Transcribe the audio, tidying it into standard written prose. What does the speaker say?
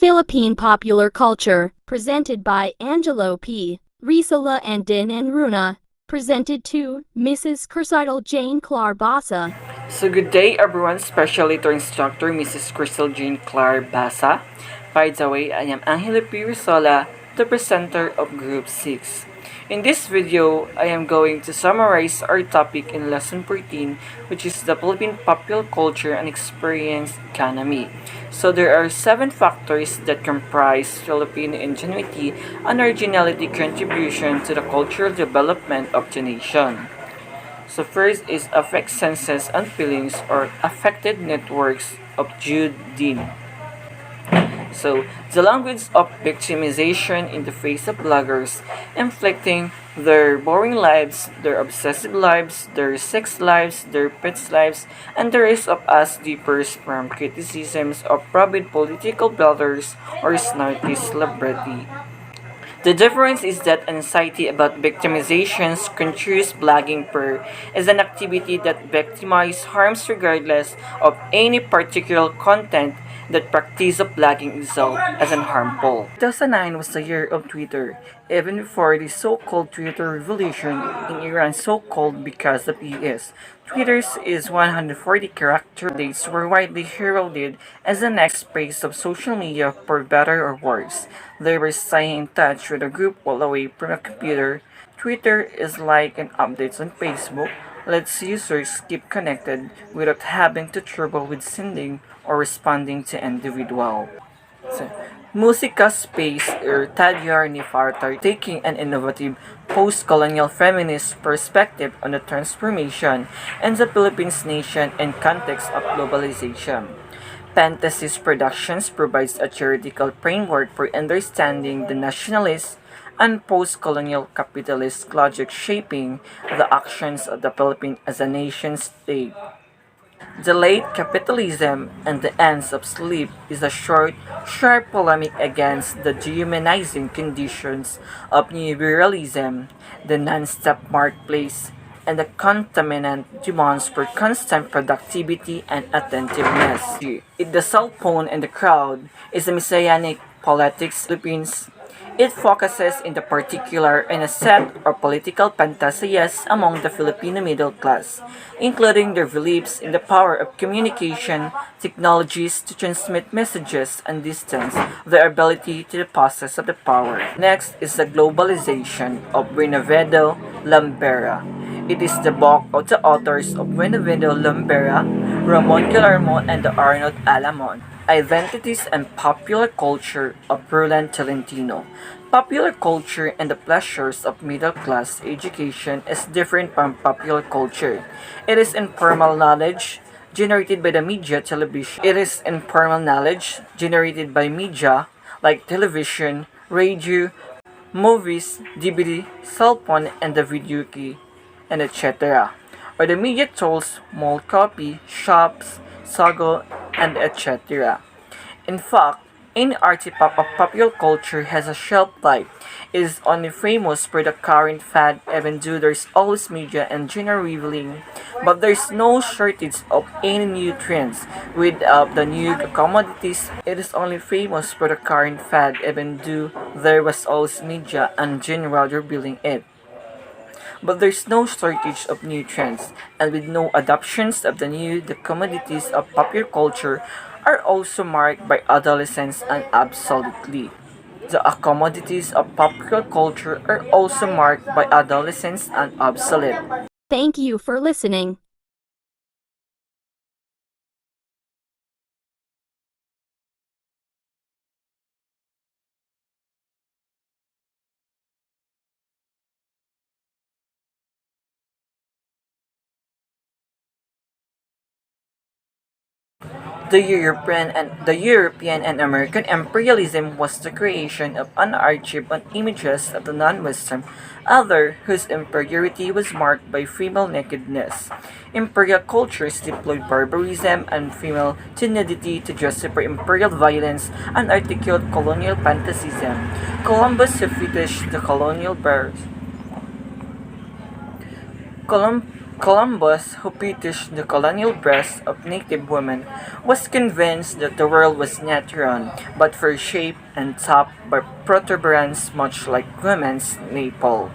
Philippine Popular Culture, presented by Angelo Resula and Dene and Ruena, presented to Mrs. Cursidal Jane Clarbasa. So good day everyone, especially to instructor Mrs. Crystal Jean Claire Basa. By the way, I am Angelo Resula, the presenter of Group 6. In this video, I am going to summarize our topic in Lesson 14, which is the Philippine Popular Culture and Experience Economy. So there are 7 factors that comprise Philippine ingenuity and originality contribution to the cultural development of the nation. So first is affect senses and feelings or affected networks of Jude Dene. So the language of victimization in the face of bloggers, inflicting their boring lives, their obsessive lives, their sex lives, their pets' lives, and the rest of us differs from criticisms of rabid political bloggers or snarky celebrity. The difference is that anxiety about victimization's conscious blogging per is an activity that victimizes harms regardless of any particular content that practice of blogging itself as unharmful. 2009 was the year of Twitter, even before the so-called Twitter revolution in Iran, so-called because of US. Twitter's is 140-character dates were widely heralded as the next phase of social media for better or worse. They were staying in touch with a group while away from a computer. Twitter is like an update on Facebook, lets users keep connected without having to trouble with sending or responding to individual. So, Musica Space or Tadyar ni Fartar taking an innovative post-colonial feminist perspective on the transformation in the Philippines nation in context of globalization. Fantasy's Productions provides a theoretical framework for understanding the nationalist and post-colonial capitalist logic shaping the actions of the Philippines as a nation-state. The Late Capitalism and the Ends of Sleep is a short, sharp polemic against the dehumanizing conditions of neoliberalism, the non-stop marketplace, and the contaminant demands for constant productivity and attentiveness. The cell phone and the crowd is a messianic politics Philippines. It focuses in the particular on a set of political fantasias among the Filipino middle class, including their beliefs in the power of communication technologies to transmit messages and distance their ability to the possess of the power. Next is the globalization of Buenaventura Lambera. It is the book of the authors of Buenaventura Lambera, Ramon Guillermo, and Arnold Alamon. Identities and Popular Culture of Roland Tolentino. Popular culture and the pleasures of middle-class education is different from popular culture. It is informal knowledge generated by the media television. It is informal knowledge generated by media like television, radio, movies, DVD, cell phone, and the video key, and etc. Or the media tools, mall copy, shops, sago, and etc. In fact, any artifact of popular culture has a shelf life. It is only famous for the current fad even though there's always media and genre revealing. But there's no shortage of any new trends. Without the new commodities, it is only famous for the current fad even though there was always media and genre revealing it. But there's no shortage of new trends, and with no adoptions of the new, the commodities of popular culture are also marked by adolescence and obsolete. The commodities of popular culture are also marked by adolescence and obsolete. Thank you for listening. The European and American imperialism was the creation of an archive on images of the non-Western other whose inferiority was marked by female nakedness. Imperial cultures deployed barbarism and female nudity to justify imperial violence and articulate colonial fantasism. Columbus who fetished the colonial bears. Columbus, who fetished the colonial breasts of native women, was convinced that the world was not round, but for shaped and topped by protuberance much like women's nipple.